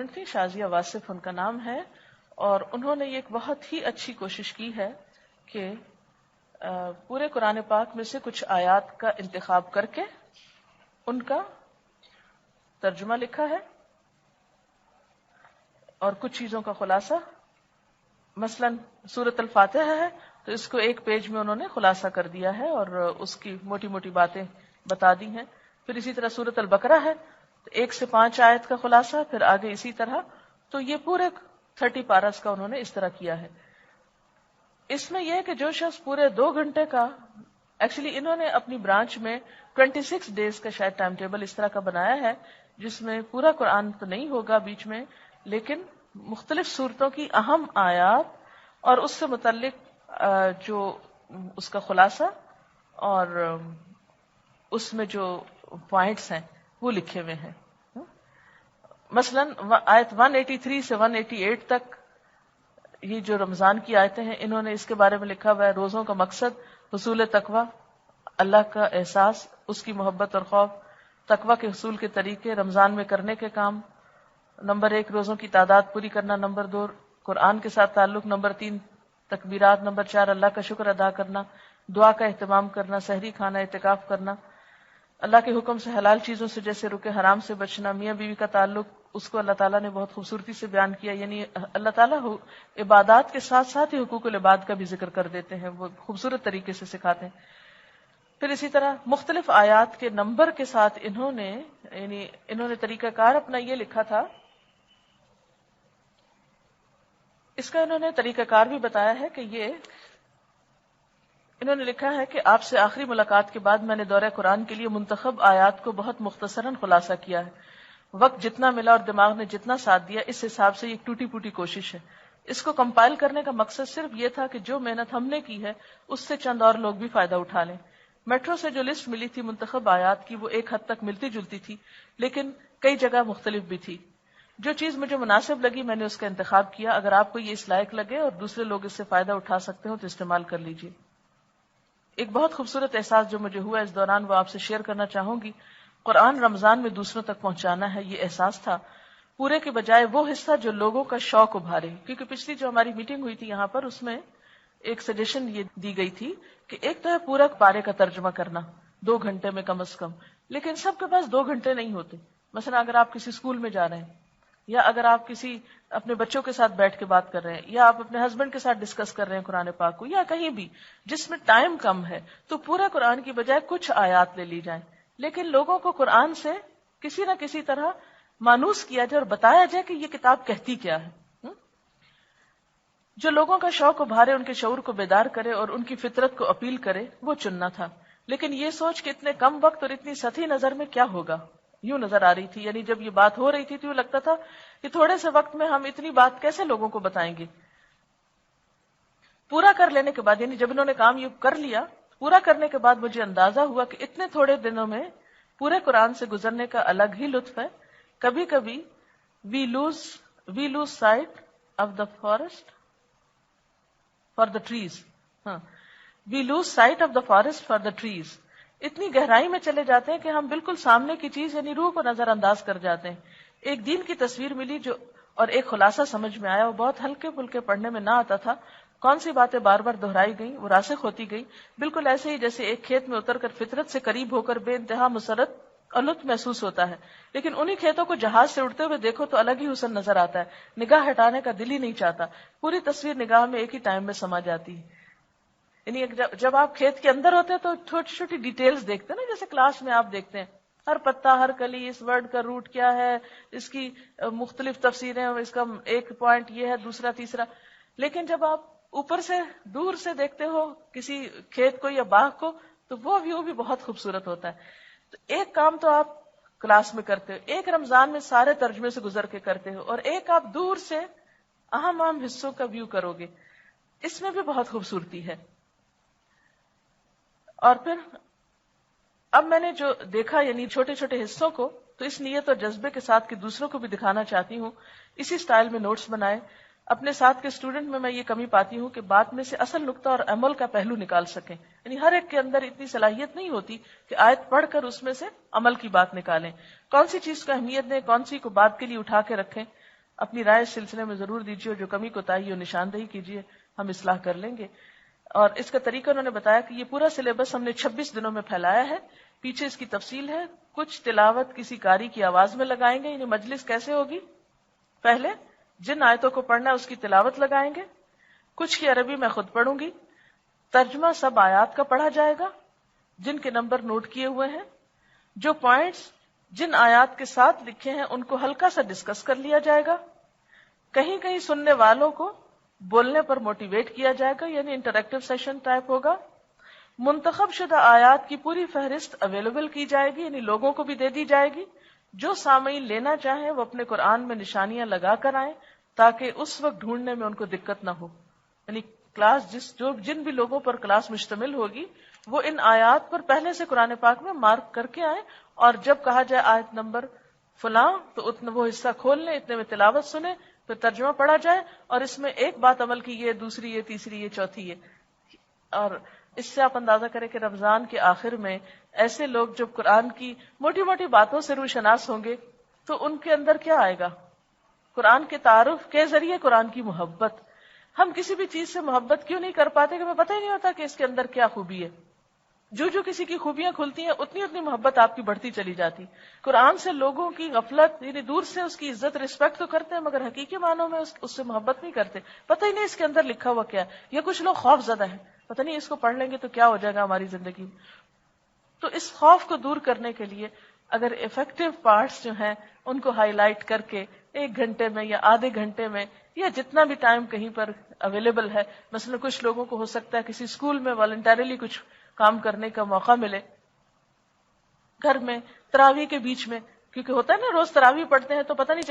تھی شازیہ واصف ان کا نام ہے، اور انہوں نے یہ ایک بہت ہی اچھی کوشش کی ہے کہ پورے قرآن پاک میں سے کچھ آیات کا انتخاب کر کے ان کا ترجمہ لکھا ہے اور کچھ چیزوں کا خلاصہ. مثلا سورۃ الفاتحہ ہے تو اس کو ایک پیج میں انہوں نے خلاصہ کر دیا ہے اور اس کی موٹی موٹی باتیں بتا دی ہیں. پھر اسی طرح سورۃ البقرہ ہے تو 1 سے 5 آیت کا خلاصہ، پھر آگے اسی طرح. تو یہ پورے 30 پارس کا انہوں نے اس طرح کیا ہے. اس میں یہ ہے کہ جو شخص پورے 2 گھنٹے کا، ایکچولی انہوں نے اپنی برانچ میں 26 ڈیز کا شاید ٹائم ٹیبل اس طرح کا بنایا ہے جس میں پورا قرآن تو نہیں ہوگا بیچ میں، لیکن مختلف صورتوں کی اہم آیات اور اس سے متعلق جو اس کا خلاصہ اور اس میں جو پوائنٹس ہیں وہ لکھے ہوئے ہیں. مثلا آیت 183 سے 188 تک یہ جو رمضان کی آیتیں ہیں انہوں نے اس کے بارے میں لکھا ہوا ہے. روزوں کا مقصد حصول تقوی، اللہ کا احساس، اس کی محبت اور خوف، تقوی کے حصول کے طریقے، رمضان میں کرنے کے کام. نمبر 1 روزوں کی تعداد پوری کرنا. نمبر 2 قرآن کے ساتھ تعلق. نمبر 3 تکبیرات. نمبر 4 اللہ کا شکر ادا کرنا، دعا کا اہتمام کرنا، سحری کھانا، اعتکاف کرنا. اللہ کے حکم سے حلال چیزوں سے جیسے رکے حرام سے بچنا. میاں بیوی کا تعلق، اس کو اللہ تعالیٰ نے بہت خوبصورتی سے بیان کیا، یعنی اللہ تعالیٰ عبادات کے ساتھ ساتھ ہی حقوق العباد کا بھی ذکر کر دیتے ہیں، وہ خوبصورت طریقے سے سکھاتے ہیں. پھر اسی طرح مختلف آیات کے نمبر کے ساتھ انہوں نے طریقہ کار اپنا یہ لکھا تھا. اس کا انہوں نے طریقہ کار بھی بتایا ہے کہ انہوں نے لکھا ہے کہ آپ سے آخری ملاقات کے بعد میں نے دورہ قرآن کے لیے منتخب آیات کو بہت مختصراً خلاصہ کیا ہے. وقت جتنا ملا اور دماغ نے جتنا ساتھ دیا اس حساب سے یہ ٹوٹی پوٹی کوشش ہے. اس کو کمپائل کرنے کا مقصد صرف یہ تھا کہ جو محنت ہم نے کی ہے اس سے چند اور لوگ بھی فائدہ اٹھا لیں. میٹرو سے جو لسٹ ملی تھی منتخب آیات کی وہ ایک حد تک ملتی جلتی تھی لیکن کئی جگہ مختلف بھی تھی. جو چیز مجھے مناسب لگی میں نے اس کا انتخاب کیا. اگر آپ کو یہ اس لائق لگے اور دوسرے لوگ اس سے فائدہ اٹھا سکتے ہو تو استعمال کر لیجیے. ایک بہت خوبصورت احساس جو مجھے ہوا اس دوران وہ آپ سے شیئر کرنا چاہوں گی. قرآن رمضان میں دوسروں تک پہنچانا ہے، یہ احساس تھا پورے کے بجائے وہ حصہ جو لوگوں کا شوق ابھارے. کیونکہ پچھلی جو ہماری میٹنگ ہوئی تھی یہاں پر اس میں ایک سجیشن یہ دی گئی تھی کہ ایک تو ہے پورا پارے کا ترجمہ کرنا 2 گھنٹے میں کم از کم، لیکن سب کے پاس 2 گھنٹے نہیں ہوتے. مثلا اگر آپ کسی اسکول میں جا رہے ہیں یا اگر آپ کسی اپنے بچوں کے ساتھ بیٹھ کے بات کر رہے ہیں یا آپ اپنے ہسبینڈ کے ساتھ ڈسکس کر رہے ہیں قرآن پاک کو یا کہیں بھی جس میں ٹائم کم ہے تو پورا قرآن کی بجائے کچھ آیات لے لی جائیں. لیکن لوگوں کو قرآن سے کسی نہ کسی طرح مانوس کیا جائے اور بتایا جائے کہ یہ کتاب کہتی کیا ہے. جو لوگوں کا شوق ابھارے، ان کے شعور کو بیدار کرے اور ان کی فطرت کو اپیل کرے وہ چننا تھا. لیکن یہ سوچ کہ اتنے کم وقت اور اتنی سطحی نظر میں کیا ہوگا یوں نظر آ رہی تھی. یعنی جب یہ بات ہو رہی تھی تو لگتا تھا کہ تھوڑے سے وقت میں ہم اتنی بات کیسے لوگوں کو بتائیں گے. پورا کر لینے کے بعد یعنی جب انہوں نے کام یہ کر لیا، پورا کرنے کے بعد مجھے اندازہ ہوا کہ اتنے تھوڑے دنوں میں پورے قرآن سے گزرنے کا الگ ہی لطف ہے. کبھی کبھی we lose sight of the forest for the trees. We lose sight of the forest for the trees. اتنی گہرائی میں چلے جاتے ہیں کہ ہم بالکل سامنے کی چیز یعنی روح کو نظر انداز کر جاتے ہیں. ایک دین کی تصویر ملی جو اور ایک خلاصہ سمجھ میں آیا. وہ بہت ہلکے پھلکے پڑھنے میں نہ آتا تھا. کون سی باتیں بار بار دہرائی گئیں وہ راسخ ہوتی گئی. بالکل ایسے ہی جیسے ایک کھیت میں اتر کر فطرت سے قریب ہو کر بے انتہا مسرت اور لطف محسوس ہوتا ہے، لیکن انہی کھیتوں کو جہاز سے اڑتے ہوئے دیکھو تو الگ ہی حسن نظر آتا ہے. نگاہ ہٹانے کا دل ہی نہیں چاہتا. پوری تصویر نگاہ میں ایک ہی ٹائم میں سما جاتی ہے. یعنی جب آپ کھیت کے اندر ہوتے ہیں تو چھوٹی چھوٹی ڈیٹیلز دیکھتے ہیں نا، جیسے کلاس میں آپ دیکھتے ہیں ہر پتا ہر کلی، اس ورڈ کا روٹ کیا ہے، اس کی مختلف تفسیریں، اس کا ایک پوائنٹ یہ ہے دوسرا تیسرا. لیکن جب آپ اوپر سے دور سے دیکھتے ہو کسی کھیت کو یا باغ کو تو وہ ویو بھی بہت خوبصورت ہوتا ہے. تو ایک کام تو آپ کلاس میں کرتے ہو، ایک رمضان میں سارے ترجمے سے گزر کے کرتے ہو، اور ایک آپ دور سے اہم اہم حصوں کا ویو کرو گے. اس میں بھی بہت خوبصورتی ہے. اور پھر اب میں نے جو دیکھا یعنی چھوٹے چھوٹے حصوں کو تو اس نیت اور جذبے کے ساتھ کہ دوسروں کو بھی دکھانا چاہتی ہوں اسی سٹائل میں نوٹس بنائے. اپنے ساتھ کے اسٹوڈنٹ میں یہ کمی پاتی ہوں کہ بات میں سے اصل نقطہ اور عمل کا پہلو نکال سکیں. یعنی ہر ایک کے اندر اتنی صلاحیت نہیں ہوتی کہ آیت پڑھ کر اس میں سے عمل کی بات نکالیں. کون سی چیز کو اہمیت دیں، کون سی کو بات کے لیے اٹھا کے رکھیں. اپنی رائے اس سلسلے میں ضرور دیجیے، اور جو کمی کوتاہی ہو نشاندہی کیجیے، ہم اصلاح کر لیں گے۔ اور اس کا طریقہ انہوں نے بتایا کہ یہ پورا سلیبس ہم نے 26 دنوں میں پھیلایا ہے، پیچھے اس کی تفصیل ہے۔ کچھ تلاوت کسی قاری کی آواز میں لگائیں گے، یعنی مجلس کیسے ہوگی، پہلے جن آیتوں کو پڑھنا ہے اس کی تلاوت لگائیں گے، کچھ کی عربی میں خود پڑھوں گی، ترجمہ سب آیات کا پڑھا جائے گا جن کے نمبر نوٹ کیے ہوئے ہیں، جو پوائنٹس جن آیات کے ساتھ لکھے ہیں ان کو ہلکا سا ڈسکس کر لیا جائے گا، کہیں کہیں سننے والوں کو بولنے پر موٹیویٹ کیا جائے گا، یعنی انٹریکٹیو سیشن ٹائپ ہوگا۔ منتخب شدہ آیات کی پوری فہرست اویلیبل کی جائے گی، یعنی لوگوں کو بھی دے دی جائے گی، جو سامعین لینا چاہیں وہ اپنے قرآن میں نشانیاں لگا کر آئیں تاکہ اس وقت ڈھونڈنے میں ان کو دقت نہ ہو۔ یعنی کلاس جن بھی لوگوں پر کلاس مشتمل ہوگی وہ ان آیات پر پہلے سے قرآن پاک میں مارک کر کے آئیں، اور جب کہا جائے آیت نمبر فلاں تو اتنا وہ حصہ کھول لیں، اتنے میں تلاوت سنیں، پھر ترجمہ پڑھا جائے، اور اس میں ایک بات عمل کی، یہ دوسری، یہ تیسری، یہ چوتھی، یہ۔ اور اس سے آپ اندازہ کریں کہ رمضان کے آخر میں ایسے لوگ جب قرآن کی موٹی موٹی باتوں سے روشناس ہوں گے تو ان کے اندر کیا آئے گا، قرآن کے تعارف کے ذریعے قرآن کی محبت۔ ہم کسی بھی چیز سے محبت کیوں نہیں کر پاتے کہ ہمیں پتہ ہی نہیں ہوتا کہ اس کے اندر کیا خوبی ہے۔ جو کسی کی خوبیاں کھلتی ہیں اتنی اتنی محبت آپ کی بڑھتی چلی جاتی۔ قرآن سے لوگوں کی غفلت، یعنی دور سے اس کی عزت رسپیکٹ تو کرتے ہیں مگر حقیقی معنوں میں اس سے محبت نہیں کرتے، پتہ ہی نہیں اس کے اندر لکھا ہوا کیا ہے۔ یا کچھ لوگ خوف زدہ ہیں، پتہ نہیں اس کو پڑھ لیں گے تو کیا ہو جائے گا ہماری زندگی میں۔ تو اس خوف کو دور کرنے کے لیے اگر افیکٹو پارٹس جو ہیں ان کو ہائی لائٹ کر کے 1 گھنٹے میں یا آدھے گھنٹے میں یا جتنا بھی ٹائم کہیں پر اویلیبل ہے، مثلا کچھ لوگوں کو ہو سکتا ہے کسی اسکول میں والنٹریلی کچھ کام کرنے کا موقع ملے، گھر میں تراویح کے بیچ میں، کیونکہ ہوتا ہے نا روز تراویح پڑھتے ہیں تو پتہ نہیں